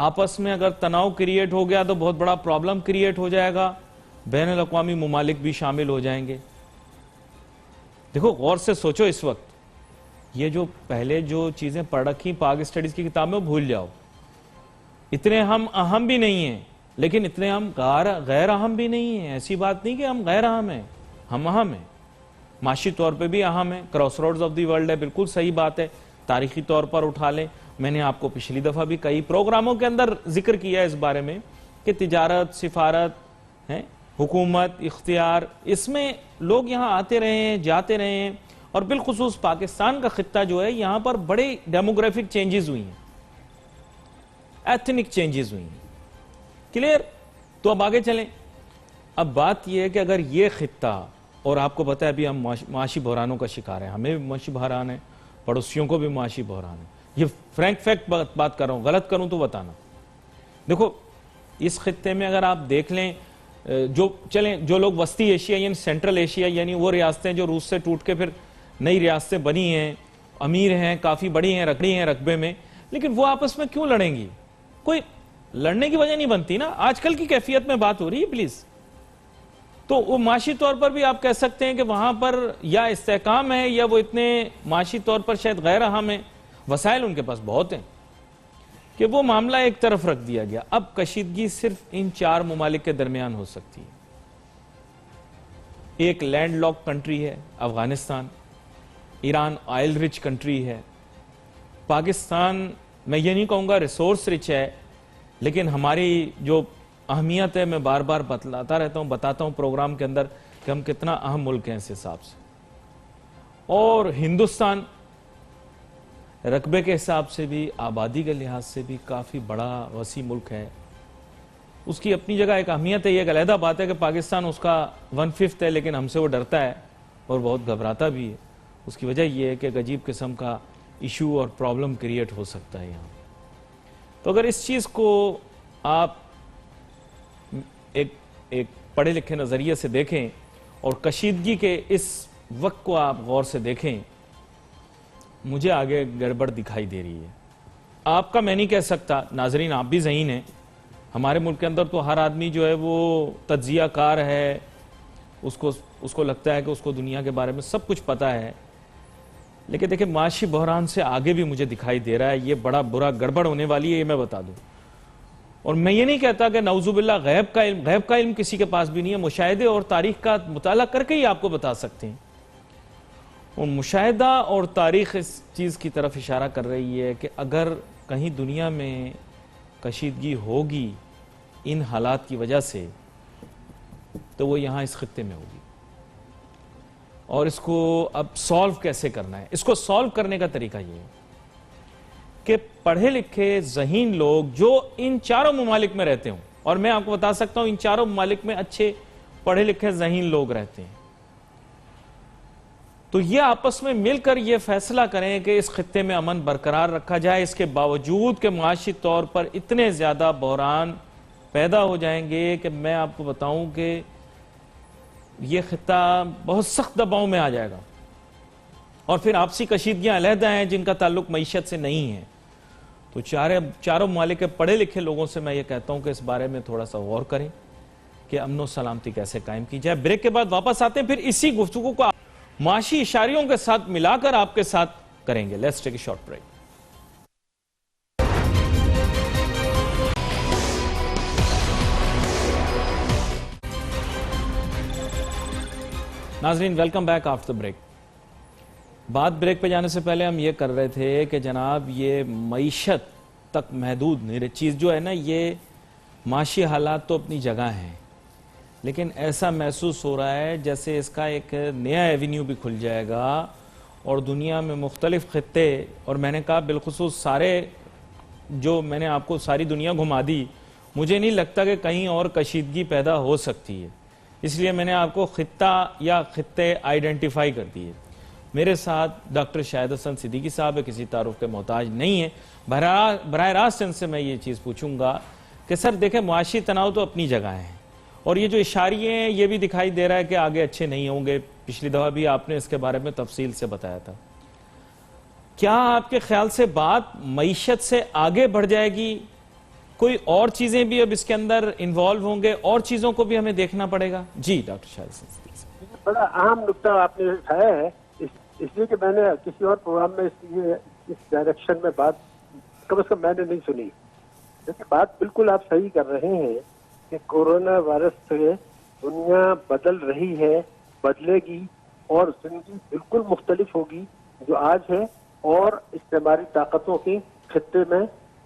آپس میں اگر تناؤ کریٹ ہو گیا تو بہت بڑا پرابلم کریٹ ہو جائے گا، بین الاقوامی ممالک بھی شامل ہو جائیں گے۔ دیکھو غور سے سوچو، اس وقت یہ جو پہلے جو چیزیں پڑھ رکھی پاک اسٹڈیز کی کتاب میں بھول جاؤ، اتنے ہم اہم بھی نہیں ہیں، لیکن اتنے ہم غیر اہم بھی نہیں ہیں۔ ایسی بات نہیں کہ ہم غیر اہم ہیں، ہم اہم ہیں، معاشی طور پہ بھی اہم ہیں، cross roads of the world ہے، بالکل صحیح بات ہے۔ تاریخی طور پر اٹھا لیں، میں نے آپ کو پچھلی دفعہ بھی کئی پروگراموں کے اندر ذکر کیا اس بارے میں کہ تجارت، سفارت، حکومت، اختیار، اس میں لوگ یہاں آتے رہے ہیں، جاتے رہے ہیں، اور بالخصوص پاکستان کا خطہ جو ہے یہاں پر بڑے ڈیموگرافک چینجز ہوئی ہیں، ایتھنک چینجز ہوئی ہیں۔ کلیئر؟ تو اب آگے چلیں۔ اب بات یہ ہے کہ اگر یہ خطہ، اور آپ کو پتہ ہے ابھی ہم معاشی بحرانوں کا شکار ہیں، ہمیں بھی معاشی بحران ہے، پڑوسیوں کو بھی معاشی بحران ہے، یہ فرینک فیکٹ بات کر رہا ہوں، غلط کروں تو بتانا۔ دیکھو اس خطے میں اگر آپ دیکھ لیں، جو لوگ وسطی ایشیا یعنی سینٹرل ایشیا، یعنی وہ ریاستیں جو روس سے ٹوٹ کے پھر نئی ریاستیں بنی ہیں، امیر ہیں، کافی بڑی ہیں، رقبے میں، لیکن وہ آپس میں کیوں لڑیں گی؟ کوئی لڑنے کی وجہ نہیں بنتی نا، آج کل کی کیفیت میں بات ہو رہی ہے پلیز۔ تو وہ معاشی طور پر بھی آپ کہہ سکتے ہیں کہ وہاں پر یا استحکام ہے، یا وہ اتنے معاشی طور پر شاید غیر اہم ہیں، وسائل ان کے پاس بہت ہیں، کہ وہ معاملہ ایک طرف رکھ دیا گیا۔ اب کشیدگی صرف ان 4 ممالک کے درمیان ہو سکتی ہے۔ ایک لینڈ لاک کنٹری ہے Afghanistan, Iran oil rich country ہے، پاکستان میں یہ نہیں کہوں گا ریسورس رچ ہے، لیکن ہماری جو اہمیت ہے میں بار بار بتاتا ہوں پروگرام کے اندر کہ ہم کتنا اہم ملک ہیں اس حساب سے۔ اور ہندوستان رقبے کے حساب سے بھی، آبادی کے لحاظ سے بھی کافی بڑا وسیع ملک ہے، اس کی اپنی جگہ ایک اہمیت ہے۔ یہ ایک علیحدہ بات ہے کہ پاکستان اس کا 1/5 ہے، لیکن ہم سے وہ ڈرتا ہے اور بہت گھبراتا بھی ہے۔ اس کی وجہ یہ ہے کہ ایک عجیب قسم کا ایشو اور پرابلم کریٹ ہو سکتا ہے یہاں۔ تو اگر اس چیز کو آپ ایک پڑھے لکھے نظریے سے دیکھیں اور کشیدگی کے اس وقت کو آپ غور سے دیکھیں، مجھے آگے گڑبڑ دکھائی دے رہی ہے۔ آپ کا میں نہیں کہہ سکتا، ناظرین آپ بھی ذہین ہیں، ہمارے ملک کے اندر تو ہر آدمی جو ہے وہ تجزیہ کار ہے، اس کو لگتا ہے کہ اس کو دنیا کے بارے میں سب کچھ پتا ہے، لیکن دیکھیں معاشی بحران سے آگے بھی مجھے دکھائی دے رہا ہے یہ بڑا برا گڑبڑ ہونے والی ہے، یہ میں بتا دوں۔ اور میں یہ نہیں کہتا کہ نعوذ باللہ غیب کا علم کسی کے پاس بھی نہیں ہے، مشاہدے اور تاریخ کا مطالعہ کر کے ہی آپ کو بتا سکتے ہیں۔ اور مشاہدہ اور تاریخ اس چیز کی طرف اشارہ کر رہی ہے کہ اگر کہیں دنیا میں کشیدگی ہوگی ان حالات کی وجہ سے تو وہ یہاں اس خطے میں ہوگی۔ اور اس کو اب سالو کیسے کرنا ہے؟ اس کو سالو کرنے کا طریقہ یہ ہے کہ پڑھے لکھے ذہین لوگ جو ان 4 ممالک میں رہتے ہوں، اور میں آپ کو بتا سکتا ہوں ان 4 ممالک میں اچھے پڑھے لکھے ذہین لوگ رہتے ہیں، تو یہ آپس میں مل کر یہ فیصلہ کریں کہ اس خطے میں امن برقرار رکھا جائے، اس کے باوجود کہ معاشی طور پر اتنے زیادہ بحران پیدا ہو جائیں گے کہ میں آپ کو بتاؤں کہ یہ خطہ بہت سخت دباؤ میں آ جائے گا، اور پھر آپسی کشیدگیاں علیحدہ ہیں جن کا تعلق معیشت سے نہیں ہے۔ تو 4 ممالک کے پڑھے لکھے لوگوں سے میں یہ کہتا ہوں کہ اس بارے میں تھوڑا سا غور کریں کہ امن و سلامتی کیسے قائم کی جائے۔ بریک کے بعد واپس آتے ہیں، پھر اسی گفتگو کو معاشی اشاریوں کے ساتھ ملا کر آپ کے ساتھ کریں گے۔ Let's take a short break. ناظرین ویلکم بیک آفٹر بریک۔ بات بریک پہ جانے سے پہلے ہم یہ کر رہے تھے کہ جناب یہ معیشت تک محدود نہیں چیز جو ہے نا، یہ معاشی حالات تو اپنی جگہ ہیں، لیکن ایسا محسوس ہو رہا ہے جیسے اس کا ایک نیا ایونیو بھی کھل جائے گا، اور دنیا میں مختلف خطے، اور میں نے کہا بالخصوص سارے جو میں نے آپ کو ساری دنیا گھما دی، مجھے نہیں لگتا کہ کہیں اور کشیدگی پیدا ہو سکتی ہے، اس لیے میں نے آپ کو خطہ یا خطے آئیڈینٹیفائی کر دیے۔ میرے ساتھ ڈاکٹر شاہد حسن صدیقی صاحب ہے، کسی تعارف کے محتاج نہیں ہے، براہ راست ان سے میں یہ چیز پوچھوں گا کہ سر دیکھیں معاشی تناؤ تو اپنی جگہ ہیں، اور یہ جو اشاریے ہیں یہ بھی دکھائی دے رہا ہے کہ آگے اچھے نہیں ہوں گے، پچھلی دفعہ بھی آپ نے اس کے بارے میں تفصیل سے بتایا تھا۔ کیا آپ کے خیال سے بات معیشت سے آگے بڑھ جائے گی؟ کوئی اور چیزیں بھی اب اس کے اندر انوالو ہوں گے، اور چیزوں کو بھی ہمیں دیکھنا پڑے گا؟ جی ڈاکٹر شاہد صدیقی۔ بڑا اہم نقطہ آپ نے اٹھایا ہے، اس لیے کہ میں نے کسی اور پروگرام میں اس ڈائریکشن میں بات کم از کم میں نے نہیں سنی، لیکن بات بالکل آپ صحیح کر رہے ہیں کہ کورونا وائرس سے دنیا بدل رہی ہے، بدلے گی، اور زندگی بالکل مختلف ہوگی جو آج ہے، اور استعماری طاقتوں کے خطے میں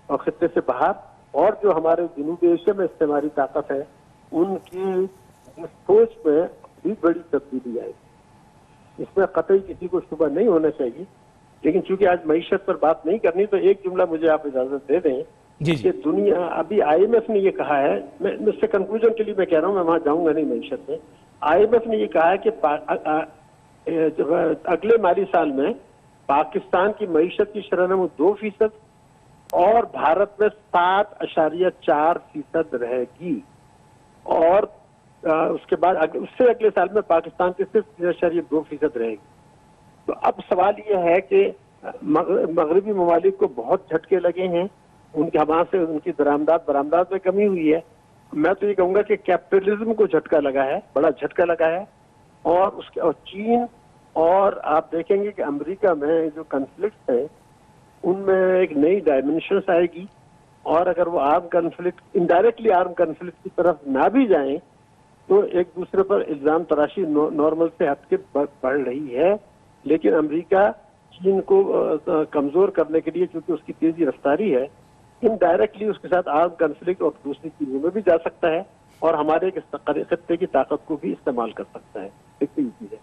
اور خطے سے باہر، اور جو ہمارے جنوبی ایشیا میں استعماری طاقت ہے، ان کی سوچ میں بھی بڑی تبدیلی آئے گی۔ اس میں قطعی کسی کو شبہ نہیں ہونا چاہیے، لیکن چونکہ آج معیشت پر بات نہیں کرنی تو ایک جملہ مجھے آپ اجازت دے دیں جی کہ دنیا ابھی آئی ایم ایف نے یہ کہا ہے، میں اس سے کنکلوژن کے لیے میں کہہ رہا ہوں، میں وہاں جاؤں گا نہیں معیشت میں، آئی ایم ایف نے یہ کہا ہے کہ اگلے مالی سال میں پاکستان کی معیشت کی شرح نمو 2% اور بھارت میں 7.4% رہے گی، اور اس کے بعد اس سے اگلے سال میں پاکستان کی صرف 3.2% رہے گی۔ تو اب سوال یہ ہے کہ مغربی ممالک کو بہت جھٹکے لگے ہیں، ان کے وہاں سے ان کی برآمدات میں کمی ہوئی ہے۔ میں تو یہ کہوں گا کہ کیپٹلزم کو جھٹکا لگا ہے، بڑا جھٹکا لگا ہے، اور چین، اور آپ دیکھیں گے کہ امریکہ میں جو کنفلکٹ ہے ان میں ایک نئی ڈائمنشنس آئے گی، اور اگر وہ آرم کنفلکٹ انڈائریکٹلی آرم کنفلکٹ کی طرف نہ بھی جائیں تو ایک دوسرے پر الزام تراشی نارمل سے ہٹ کے بڑھ رہی ہے، لیکن امریکہ چین کو کمزور کرنے کے لیے چونکہ اس کی تیزی رفتاری ہے، انڈائریکٹلی اس کے ساتھ آرم کنفلکٹ اور دوسری چیزوں میں بھی جا سکتا ہے، اور ہمارے خطے کی طاقت کو بھی استعمال کر سکتا ہے۔ ایک یہ چیز ہے۔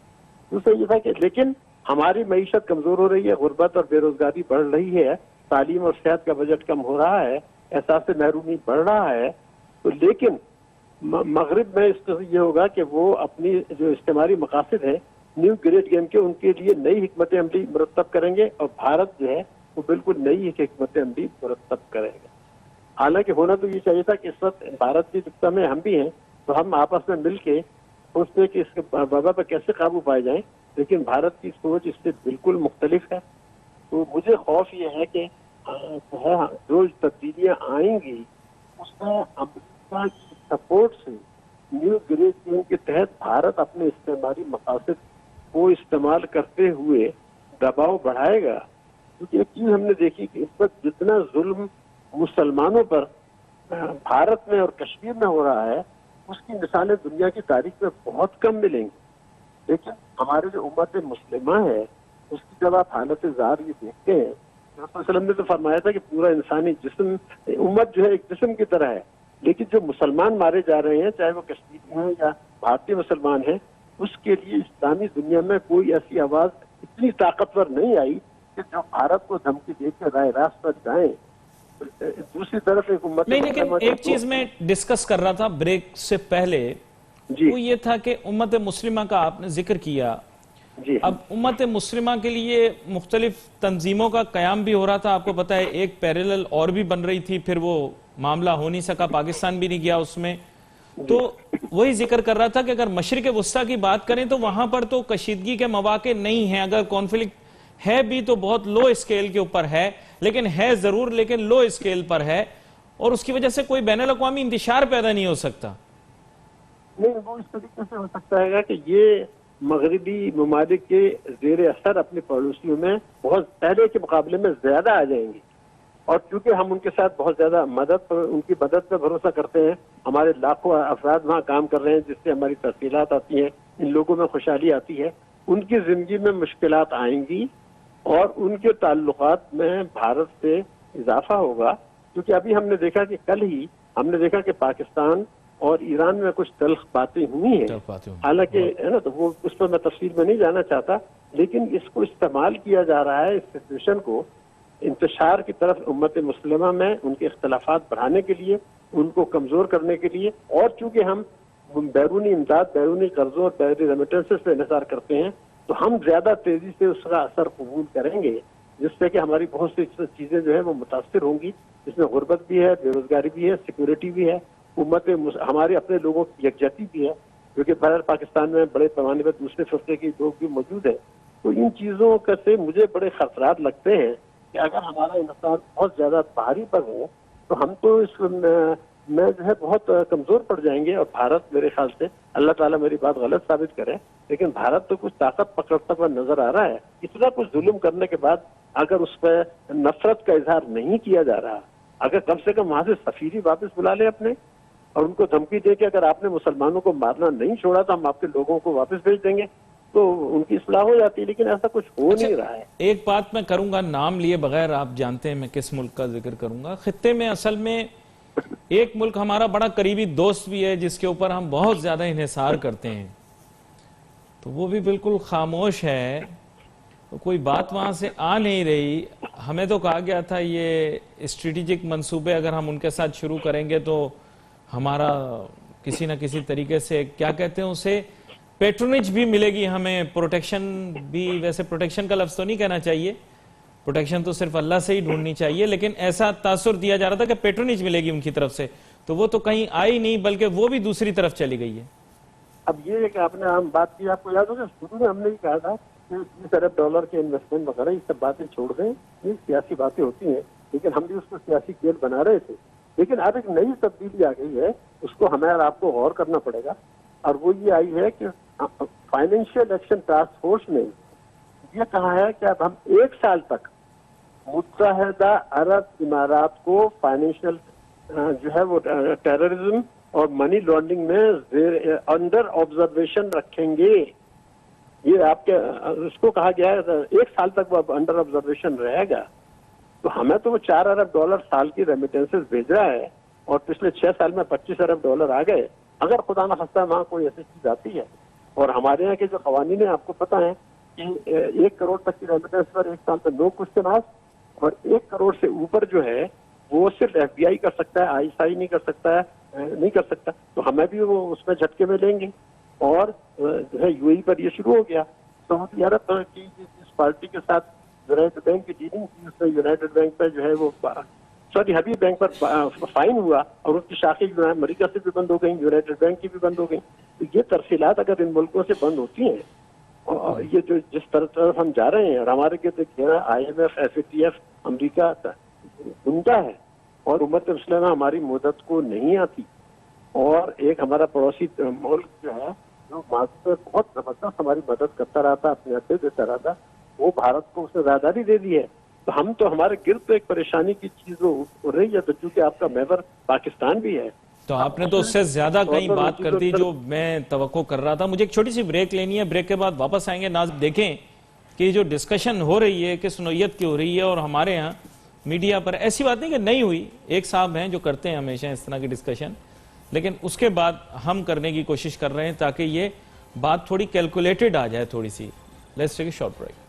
دوسرا یہ تھا کہ لیکن ہماری معیشت کمزور ہو رہی ہے، غربت اور بے روزگاری بڑھ رہی ہے، تعلیم اور صحت کا بجٹ کم ہو رہا ہے، احساس محرومی بڑھ رہا ہے، تو لیکن مغرب میں اس کا یہ ہوگا کہ وہ اپنی جو استعماری مقاصد ہے نیو گریٹ گیم کے، ان کے لیے نئی حکمت عملی مرتب کریں گے، اور بھارت جو ہے وہ بالکل نئی حکمت عملی مرتب کرے گا۔ حالانکہ ہونا تو یہ چاہیے تھا کہ اس وقت بھارت کی نقطہ میں ہم بھی ہیں تو ہم آپس میں مل کے سوچتے کہ اس کے وبا پر کیسے قابو پائے جائیں، لیکن بھارت کی سوچ اس سے بالکل مختلف ہے۔ تو مجھے خوف یہ ہے کہ جو تبدیلیاں آئیں گی اس میں امریکہ کی سپورٹ سے نیو گریٹ گیم کے تحت بھارت اپنے استعماری مقاصد کو استعمال کرتے ہوئے دباؤ بڑھائے گا، کیونکہ ایک چیز ہم نے دیکھی کہ اس وقت جتنا ظلم مسلمانوں پر بھارت میں اور کشمیر میں ہو رہا ہے اس کی مثالیں دنیا کی تاریخ میں بہت کم ملیں گی، لیکن ہمارے جو امت مسلمہ ہے اس کی جب آپ حالت ظاہر یہ دیکھتے ہیں، رسول صلی اللہ علیہ وسلم نے تو فرمایا تھا کہ پورا انسانی جسم امت جو ہے ایک جسم کی طرح ہے، لیکن جو مسلمان مارے جا رہے ہیں چاہے وہ کشمیری ہیں یا بھارتی مسلمان ہیں، اس کے لیے اسلامی دنیا میں کوئی ایسی آواز اتنی طاقتور نہیں آئی کہ جو بھارت کو دھمکی دے کے رائے راست پر جائیں۔ دوسری طرف ایک امت نہیں، لیکن ایک چیز میں ڈسکس کر رہا تھا بریک سے پہلے، وہ یہ تھا کہ امت مسلمہ کا آپ نے ذکر کیا، اب امت مسلمہ کے لیے مختلف تنظیموں کا قیام بھی ہو رہا تھا، آپ کو پتا ہے ایک پیرلل اور بھی بن رہی تھی، پھر وہ معاملہ ہو نہیں سکا، پاکستان بھی نہیں گیا اس میں، تو وہی ذکر کر رہا تھا کہ اگر مشرق وسطیٰ کی بات کریں تو وہاں پر تو کشیدگی کے مواقع نہیں ہیں، اگر کانفلکٹ ہے بھی تو بہت لو اسکیل کے اوپر ہے، لیکن ہے ضرور، لیکن لو اسکیل پر ہے، اور اس کی وجہ سے کوئی بین الاقوامی انتشار پیدا نہیں ہو سکتا۔ نہیں، وہ اس طریقے سے ہو سکتا ہے کہ یہ مغربی ممالک کے زیر اثر اپنے پڑوسیوں میں بہت پہلے کے مقابلے میں زیادہ آ جائیں گی، اور کیونکہ ہم ان کے ساتھ بہت زیادہ ان کی مدد پہ بھروسہ کرتے ہیں، ہمارے لاکھوں افراد وہاں کام کر رہے ہیں جس سے ہماری تحصیلات آتی ہیں، ان لوگوں میں خوشحالی آتی ہے، ان کی زندگی میں مشکلات آئیں گی اور ان کے تعلقات میں بھارت سے اضافہ ہوگا، کیونکہ ابھی ہم نے دیکھا کہ کل ہی ہم نے دیکھا کہ پاکستان اور ایران میں کچھ تلخ باتیں ہوئی ہیں، حالانکہ ہے نا، تو وہ اس پر میں تفصیل میں نہیں جانا چاہتا، لیکن اس کو استعمال کیا جا رہا ہے اس سچویشن کو انتشار کی طرف امت مسلمہ میں ان کے اختلافات بڑھانے کے لیے، ان کو کمزور کرنے کے لیے، اور چونکہ ہم بیرونی امداد، بیرونی قرضوں اور بیرونی ریمیٹنسز پہ انحصار کرتے ہیں تو ہم زیادہ تیزی سے اس کا اثر قبول کریں گے، جس سے کہ ہماری بہت سی چیزیں جو ہیں وہ متاثر ہوں گی، جس میں غربت بھی ہے، بے روزگاری بھی ہے، سیکورٹی بھی ہے، ہمارے اپنے لوگوں کی یکجہتی بھی ہے، کیونکہ بہرحال پاکستان میں بڑے پیمانے پر دوسرے فرقے کے لوگ بھی موجود ہیں۔ تو ان چیزوں سے مجھے بڑے خطرات لگتے ہیں کہ اگر ہمارا انحصار بہت زیادہ باہری پر ہو تو ہم تو اس میں جو ہے بہت کمزور پڑ جائیں گے. اور بھارت میرے خیال سے, اللہ تعالیٰ میری بات غلط ثابت کرے, لیکن بھارت تو کچھ طاقت پکڑتا ہوا نظر آ رہا ہے. اتنا کچھ ظلم کرنے کے بعد اگر اس پہ نفرت کا اظہار نہیں کیا جا رہا, اگر کم سے کم وہاں سے سفیر ہی واپس بلا لے اپنے, اور ان کو دھمکی دے کہ اگر آپ نے مسلمانوں کو مارنا نہیں چھوڑا تو ہم آپ کے لوگوں کو واپس بھیج دیں گے, تو ان کی اصلاح ہو جاتی ہے. لیکن ایسا کچھ ہو نہیں رہا ہے. ایک بات میں کروں گا, نام لیے بغیر, آپ جانتے ہیں میں کس ملک کا ذکر کروں گا. خطے میں اصل میں ایک ملک ہمارا بڑا قریبی دوست بھی ہے جس کے اوپر ہم بہت زیادہ انحصار کرتے ہیں, تو وہ بھی بالکل خاموش ہے, کوئی بات وہاں سے آ نہیں رہی. ہمیں تو کہا گیا تھا یہ اسٹریٹجک منصوبے اگر ہم ان کے ساتھ شروع کریں گے تو ہمارا کسی نہ کسی طریقے سے, کیا کہتے ہیں اسے, پیٹرونیج بھی ملے گی ہمیں, پروٹیکشن بھی. ویسے پروٹیکشن کا لفظ تو نہیں کہنا چاہیے, پروٹیکشن تو صرف اللہ سے ہی ڈھونڈنی چاہیے, لیکن ایسا تاثر دیا جا رہا تھا کہ پیٹرونیج ملے گی ان کی طرف سے, تو وہ تو کہیں آئی نہیں بلکہ وہ بھی دوسری طرف چلی گئی ہے. اب یہ ہے کہ آپ نے عام بات کی, آپ کو یاد ہوگا شروع میں ہم نے یہ کہا تھا کہ $30 ارب کے انویسٹمنٹ وغیرہ یہ سب باتیں چھوڑ دیں, یہ سیاسی باتیں ہوتی ہیں, لیکن ہم بھی اس کو سیاسی کھیل بنا رہے تھے. لیکن اب ایک نئی تبدیلی آ گئی ہے, اس کو ہمیں اور آپ کو غور کرنا پڑے گا, اور وہ یہ آئی ہے کہ فائنینشیل ایکشن ٹاسک فورس نے یہ کہا ہے کہ اب ہم 1 سال تک متحدہ عرب امارات کو فائنینشیل جو ہے وہ ٹیررزم اور منی لانڈرنگ میں انڈر آبزرویشن رکھیں گے. یہ آپ کے اس کو کہا گیا ہے 1 سال تک وہ انڈر آبزرویشن رہے گا. تو ہمیں تو وہ $4 ارب سال کی ریمیٹنسز بھیج رہا ہے, اور پچھلے 6 سال میں $25 ارب آ گئے. اگر خدا نہ خواستہ وہاں کوئی ایسی چیز آتی ہے, اور ہمارے یہاں کے جو قوانین ہیں آپ کو پتہ ہے کہ 1 کروڑ تک کی ریمیٹنس پر 1 سال تک نو کوشچن آسک, اور 1 کروڑ سے اوپر جو ہے وہ صرف FBI کر سکتا ہے, ISI نہیں کر سکتا. تو ہمیں بھی وہ اس میں جھٹکے میں لیں گے. اور جو ہے UAE پر یہ شروع ہو گیا. سعودی عرب کی جس پارٹی کے ساتھ یونائٹڈ بینک کی ڈیلنگ تھی, اس میں یونائٹڈ بینک پہ جو ہے وہ حبیب بینک پر فائن ہوا, اور اس کی شاخیں امریکہ سے بھی بند ہو گئیں, یونائٹڈ بینک کی بھی بند ہو گئیں. تو یہ ترسیلات اگر ان ملکوں سے بند ہوتی ہیں, اور یہ جو جس طرف ہم جا رہے ہیں, اور ہمارے کے IMF, FATF, امریکہ گنڈا ہے, اور امت مسلمہ ہماری مدد کو نہیں آتی, اور ایک ہمارا پڑوسی ملک جو ہے جو ماسک پہ بہت زبردست ہماری مدد کرتا رہا تھا, اپنے عہدے دیتا رہا تھا, وہ بھارت کو اس نے زیادہ دی ہے. تو ہم تو ہمارے گرد تو ایک پریشانی کی چیز ہو رہی ہے. تو چونکہ آپ کا محور پاکستان بھی ہے, تو آپ نے تو اس سے زیادہ کئی بات کر دی جو میں توقع کر رہا تھا. مجھے ایک چھوٹی سی بریک لینی ہے, بریک کے بعد واپس آئیں گے. ناظرین دیکھیں کہ جو ڈسکشن ہو رہی ہے کس نوعیت کی ہو رہی ہے, اور ہمارے ہاں میڈیا پر ایسی بات نہیں کہ نہیں ہوئی, ایک صاحب ہیں جو کرتے ہیں ہمیشہ اس طرح کی ڈسکشن, لیکن اس کے بعد ہم کرنے کی کوشش کر رہے ہیں تاکہ یہ بات تھوڑی کیلکولیٹڈ آ جائے تھوڑی سی. Let's take a short break.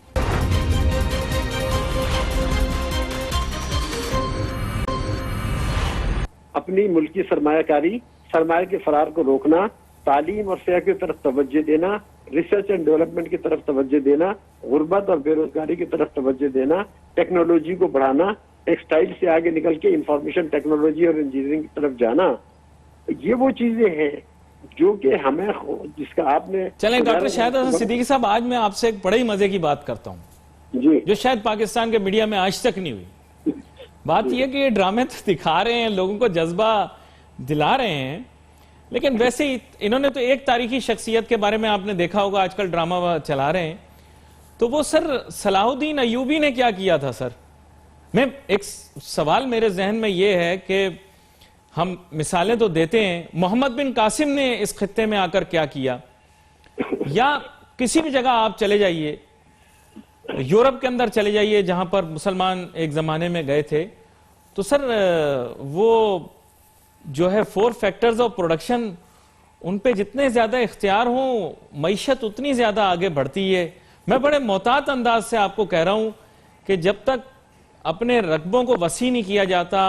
اپنی ملکی سرمایہ کاری, سرمایہ کے فرار کو روکنا, تعلیم اور صحت کی طرف توجہ دینا, ریسرچ اینڈ ڈیولپمنٹ کی طرف توجہ دینا, غربت اور بے روزگاری کی طرف توجہ دینا, ٹیکنالوجی کو بڑھانا, ٹیکسٹائل سے آگے نکل کے انفارمیشن ٹیکنالوجی اور انجینئرنگ کی طرف جانا. یہ وہ چیزیں ہیں جو کہ ہمیں, جس کا آپ نے چلیں ڈاکٹر شاہد حسن صدیقی صاحب, آج میں آپ سے ایک بڑے ہی مزے کی بات کرتا ہوں جی, جو شاید پاکستان کے میڈیا میں آج تک نہیں ہوئی. بات یہ کہ یہ ڈرامے تو دکھا رہے ہیں, لوگوں کو جذبہ دلا رہے ہیں, لیکن ویسے ہی انہوں نے تو ایک تاریخی شخصیت کے بارے میں آپ نے دیکھا ہوگا آج کل ڈرامہ چلا رہے ہیں, تو وہ سر صلاح الدین ایوبی نے کیا کیا تھا. سر میں ایک سوال میرے ذہن میں یہ ہے کہ ہم مثالیں تو دیتے ہیں, محمد بن قاسم نے اس خطے میں آ کر کیا کیا, یا کسی بھی جگہ آپ چلے جائیے, یورپ کے اندر چلے جائیے جہاں پر مسلمان ایک زمانے میں گئے تھے, تو سر وہ جو ہے 4 فیکٹرز آف پروڈکشن, ان پہ جتنے زیادہ اختیار ہوں معیشت اتنی زیادہ آگے بڑھتی ہے. میں بڑے محتاط انداز سے آپ کو کہہ رہا ہوں کہ جب تک اپنے رقبوں کو وسیع نہیں کیا جاتا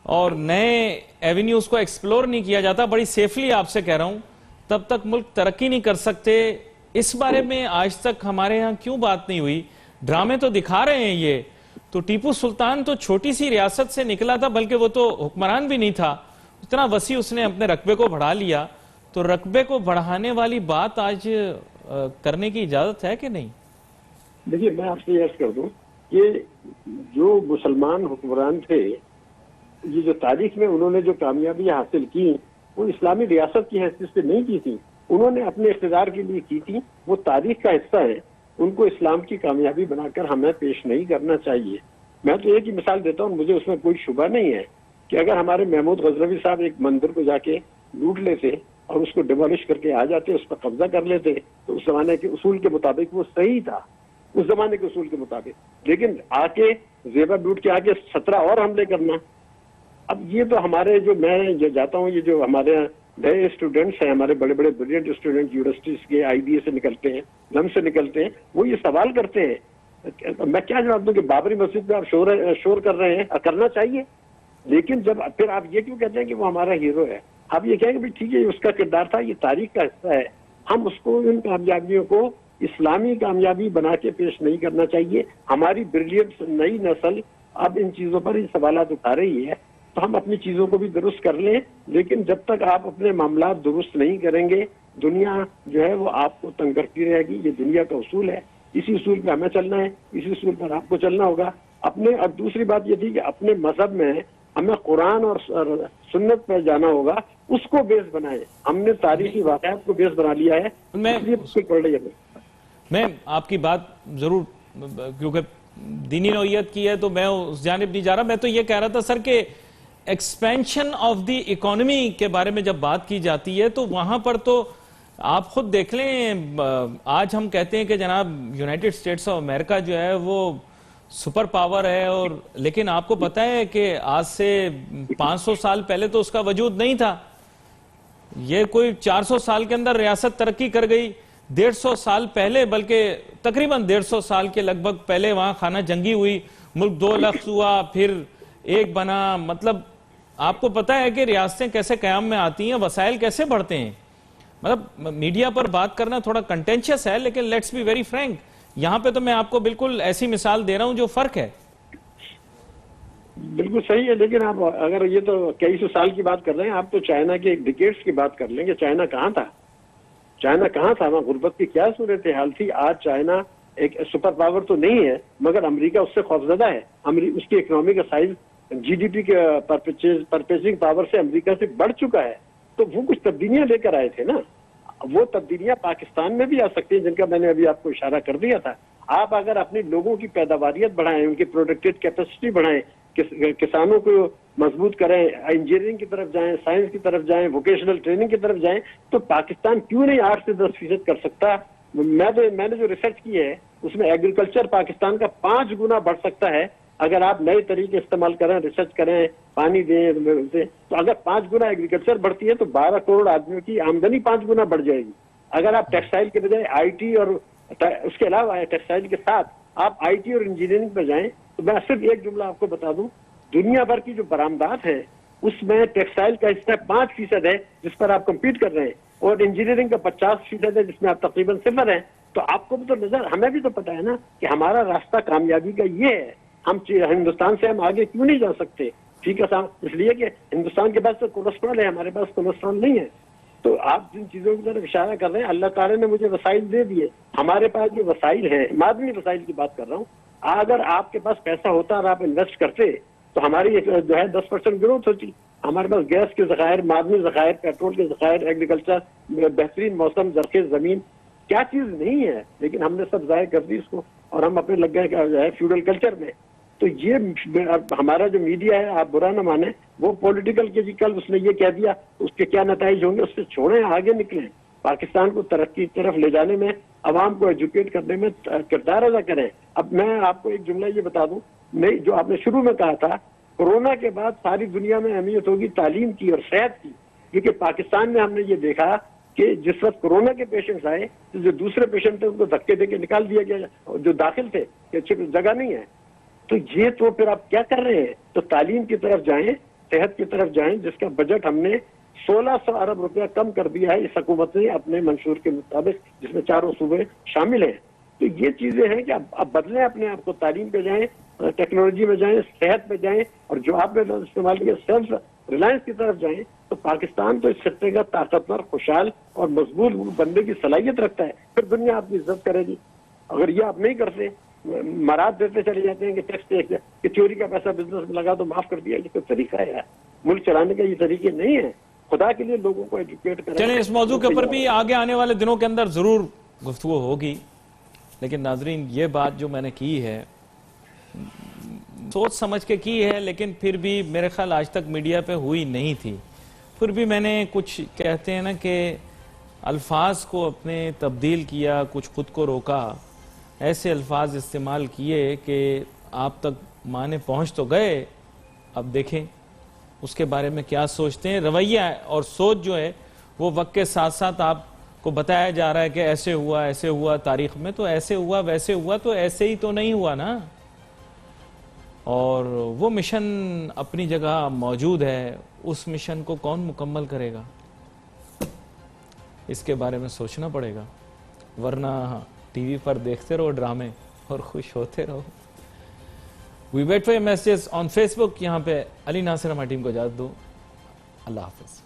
اور نئے ایونیوز کو ایکسپلور نہیں کیا جاتا, بڑی سیفلی آپ سے کہہ رہا ہوں, تب تک ملک ترقی نہیں کر سکتے. اس بارے میں آج تک ہمارے ہاں کیوں بات نہیں ہوئی؟ ڈرامے تو دکھا رہے ہیں یہ, تو ٹیپو سلطان تو چھوٹی سی ریاست سے نکلا تھا, بلکہ وہ تو حکمران بھی نہیں تھا, اتنا وسیع اس نے اپنے رقبے کو بڑھا لیا. تو رقبے کو بڑھانے والی بات آج کرنے کی اجازت ہے کہ نہیں؟ دیکھیے میں آپ سے عرض کر دوں کہ جو مسلمان حکمران تھے یہ جو تاریخ میں انہوں نے جو کامیابیاں حاصل کی وہ اسلامی ریاست کی حیثیت سے نہیں کی تھی، انہوں نے اپنے اقتدار کے لیے کی تھی، وہ تاریخ کا حصہ ہے، ان کو اسلام کی کامیابی بنا کر ہمیں پیش نہیں کرنا چاہیے۔ میں تو ایک ہی مثال دیتا ہوں، مجھے اس میں کوئی شبہ نہیں ہے کہ اگر ہمارے محمود غزنوی صاحب ایک مندر کو جا کے لوٹ لیتے اور اس کو ڈیمولش کر کے آ جاتے، اس پر قبضہ کر لیتے، تو اس زمانے کے اصول کے مطابق وہ صحیح تھا، اس زمانے کے اصول کے مطابق، لیکن آ کے زیبا لوٹ کے آ کے 17 اور حملے کرنا، اب یہ تو ہمارے جو میں جو جاتا ہوں، یہ جو ہمارے نئے اسٹوڈنٹس ہیں، ہمارے بڑے بڑے بریلینٹ اسٹوڈنٹ یونیورسٹیز کے IBA سے نکلتے ہیں، لم سے نکلتے ہیں، وہ یہ سوال کرتے ہیں، میں کیا جواب دوں کہ بابری مسجد پہ آپ شور کر رہے ہیں، کرنا چاہیے، لیکن جب پھر آپ یہ کیوں کہتے ہیں کہ وہ ہمارا ہیرو ہے؟ آپ یہ کہیں گے ٹھیک ہے یہ اس کا کردار تھا، یہ تاریخ کا حصہ ہے، ہم اس کو ان کامیابیوں کو اسلامی کامیابی بنا کے پیش نہیں کرنا چاہیے۔ ہماری بریلینٹ نئی نسل اب ان چیزوں پر ہی سوالات اٹھا رہی ہے، تو ہم اپنی چیزوں کو بھی درست کر لیں، لیکن جب تک آپ اپنے معاملات درست نہیں کریں گے، دنیا جو ہے وہ آپ کو تنگ کرتی رہے گی، یہ دنیا کا اصول ہے، اسی اصول پہ ہمیں چلنا ہے، اسی اصول پر آپ کو چلنا ہوگا اپنے۔ اور دوسری بات یہ تھی کہ اپنے مذہب میں ہمیں قرآن اور سنت پہ جانا ہوگا، اس کو بیس بنائے، ہم نے تاریخی واقعات کو بیس بنا لیا ہے، اس لیے اس کو پڑھ رہی ہے۔ میں آپ کی بات ضرور، کیونکہ دینی نوعیت کی ہے تو میں اس جانب نہیں جا رہا، میں تو یہ کہہ رہا تھا سر کہ ایکسپینشن آف دی اکانومی کے بارے میں جب بات کی جاتی ہے تو وہاں پر تو آپ خود دیکھ لیں، آج ہم کہتے ہیں کہ جناب یونائٹڈ اسٹیٹس آف امریکہ جو ہے وہ سپر پاور ہے، اور لیکن آپ کو پتہ ہے کہ آج سے 500 سال پہلے تو اس کا وجود نہیں تھا، یہ کوئی 400 سال کے اندر ریاست ترقی کر گئی، 150 سال پہلے، بلکہ تقریباً 150 سال کے لگ بھگ پہلے وہاں خانہ جنگی ہوئی، ملک 2 لفظ ہوا، پھر ایک بنا، مطلب آپ کو پتہ ہے کہ ریاستیں کیسے قیام میں آتی ہیں، وسائل کیسے بڑھتے ہیں، مطلب میڈیا پر بات کرنا تھوڑا کنٹینشس ہے، لیکن لیٹس بی ویری فرینک، یہاں پہ تو میں آپ کو بالکل ایسی مثال دے رہا ہوں جو فرق ہے۔ بالکل صحیح ہے، لیکن آپ اگر یہ تو کئی سو سال کی بات کر رہے ہیں، آپ تو چائنا کے ڈیکیڈز کی بات کر لیں گے، چائنا کہاں تھا؟ چائنا کہاں تھا؟ وہاں غربت کی کیا صورتحال تھی؟ آج چائنا ایک سپر پاور تو نہیں ہے، مگر امریکہ اس سے خوفزدہ ہے، اس کی اکنامی کا سائز GDP کے پرچیزنگ پاور سے امریکہ سے بڑھ چکا ہے، تو وہ کچھ تبدیلیاں لے کر آئے تھے نا، وہ تبدیلیاں پاکستان میں بھی آ سکتی ہیں، جن کا میں نے ابھی آپ کو اشارہ کر دیا تھا۔ آپ اگر اپنے لوگوں کی پیداواریت بڑھائیں، ان کی پروڈکٹیو کیپیسٹی بڑھائیں، کسانوں کو مضبوط کریں، انجینئرنگ کی طرف جائیں، سائنس کی طرف جائیں، ووکیشنل ٹریننگ کی طرف جائیں، تو پاکستان کیوں نہیں 8 سے 10% کر سکتا؟ میں نے جو ریسرچ کی ہے اس میں ایگریکلچر پاکستان کا 5 گنا بڑھ سکتا ہے اگر آپ نئے طریقے استعمال کریں، ریسرچ کریں، پانی دیں، تو اگر 5 گنا ایگریکلچر بڑھتی ہے تو 12 کروڑ آدمیوں کی آمدنی 5 گنا بڑھ جائے گی۔ اگر آپ ٹیکسٹائل کے بجائے IT اور اس کے علاوہ ٹیکسٹائل کے ساتھ آپ IT اور انجینئرنگ پہ جائیں، تو میں صرف ایک جملہ آپ کو بتا دوں، دنیا بھر کی جو برآمدات ہیں اس میں ٹیکسٹائل کا حصہ 5% ہے جس پر آپ کمپیٹ کر رہے ہیں، اور انجینئرنگ کا 50% ہے جس میں آپ تقریباً 0 ہیں۔ تو آپ کو بھی تو نظر، ہمیں بھی تو پتا ہے نا کہ ہمارا راستہ کامیابی کا یہ ہے، ہم ہندوستان سے ہم آگے کیوں نہیں جا سکتے؟ ٹھیک ہے صاحب، اس لیے کہ ہندوستان کے پاس تو کولیسٹرول ہے، ہمارے پاس کولیسٹرول نہیں ہے۔ تو آپ جن چیزوں کی طرف اشارہ کر رہے ہیں، اللہ تعالیٰ نے مجھے وسائل دے دیے، ہمارے پاس جو وسائل ہیں، معدنی وسائل کی بات کر رہا ہوں، اگر آپ کے پاس پیسہ ہوتا اور آپ انویسٹ کرتے تو ہماری جو ہے 10% گروتھ ہوتی۔ ہمارے پاس گیس کے ذخائر، معدنی ذخائر، پیٹرول کے ذخائر، ایگریکلچر، بہترین موسم، زرخیز زمین، کیا چیز نہیں ہے، لیکن ہم نے سب ضائع کر دی اس کو، اور ہم اپنے لگ گئے جو ہے فیوڈل کلچر میں۔ تو یہ ہمارا جو میڈیا ہے، آپ برا نہ مانیں، وہ پولیٹیکل کے جی کل اس نے یہ کہہ دیا، اس کے کیا نتائج ہوں گے اس سے چھوڑیں، آگے نکلیں، پاکستان کو ترقی کی طرف لے جانے میں، عوام کو ایجوکیٹ کرنے میں کردار ادا کریں۔ اب میں آپ کو ایک جملہ یہ بتا دوں، جو آپ نے شروع میں کہا تھا، کورونا کے بعد ساری دنیا میں اہمیت ہوگی تعلیم کی اور صحت کی، کیونکہ پاکستان میں ہم نے یہ دیکھا کہ جس وقت کورونا کے پیشنٹس آئے تو جو دوسرے پیشنٹ تھے ان کو دھکے دے کے نکال دیا گیا، جو داخل تھے کہ جگہ نہیں ہے۔ تو یہ تو پھر آپ کیا کر رہے ہیں؟ تو تعلیم کی طرف جائیں، صحت کی طرف جائیں، جس کا بجٹ ہم نے 1600 ارب روپیہ کم کر دیا ہے اس حکومت نے اپنے منشور کے مطابق، جس میں 4 صوبے شامل ہیں۔ تو یہ چیزیں ہیں کہ اب بدلیں اپنے آپ کو، تعلیم پہ جائیں، ٹیکنالوجی میں جائیں، صحت پہ جائیں، اور جو آپ نے استعمال کیا سیلف ریلائنس کی طرف جائیں، تو پاکستان تو اس خطے کا طاقتور، خوشحال اور مضبوط بننے کی صلاحیت رکھتا ہے، پھر دنیا آپ کی عزت کرے گی۔ اگر یہ آپ نہیں کرتے مراد دیتے چلے جاتے ہیں کہ ٹیکس کہ چوری کا پیسہ بزنس میں لگا تو معاف کر دیا. یہ کوئی طریقہ ہے؟ ملک چلانے کا یہ طریقے نہیں ہے. خدا کے لیے لوگوں کو ایجوکیٹ کریں. چلیں اس موضوع کے اوپر بھی آگے آنے والے دنوں کے اندر ضرور گفتگو ہوگی، لیکن ناظرین یہ بات جو میں نے کی ہے سوچ سمجھ کے کی ہے، لیکن پھر بھی میرے خیال آج تک میڈیا پہ ہوئی نہیں تھی. پھر بھی میں نے کچھ کہتے ہیں نا کہ الفاظ کو اپنے تبدیل کیا، کچھ خود کو روکا، ایسے الفاظ استعمال کیے کہ آپ تک معنی پہنچ تو گئے. اب دیکھیں اس کے بارے میں کیا سوچتے ہیں. رویہ اور سوچ جو ہے وہ وقت کے ساتھ ساتھ آپ کو بتایا جا رہا ہے کہ ایسے ہوا تاریخ میں، تو ایسے ہوا ویسے ہوا، تو ایسے ہی تو نہیں ہوا نا. اور وہ مشن اپنی جگہ موجود ہے، اس مشن کو کون مکمل کرے گا اس کے بارے میں سوچنا پڑے گا، ورنہ ٹی وی پر دیکھتے رہو ڈرامے اور خوش ہوتے رہو. We wait for your messages on Facebook. یہاں پہ علی ناصر ہماری ٹیم کو اجازت دو. اللہ حافظ.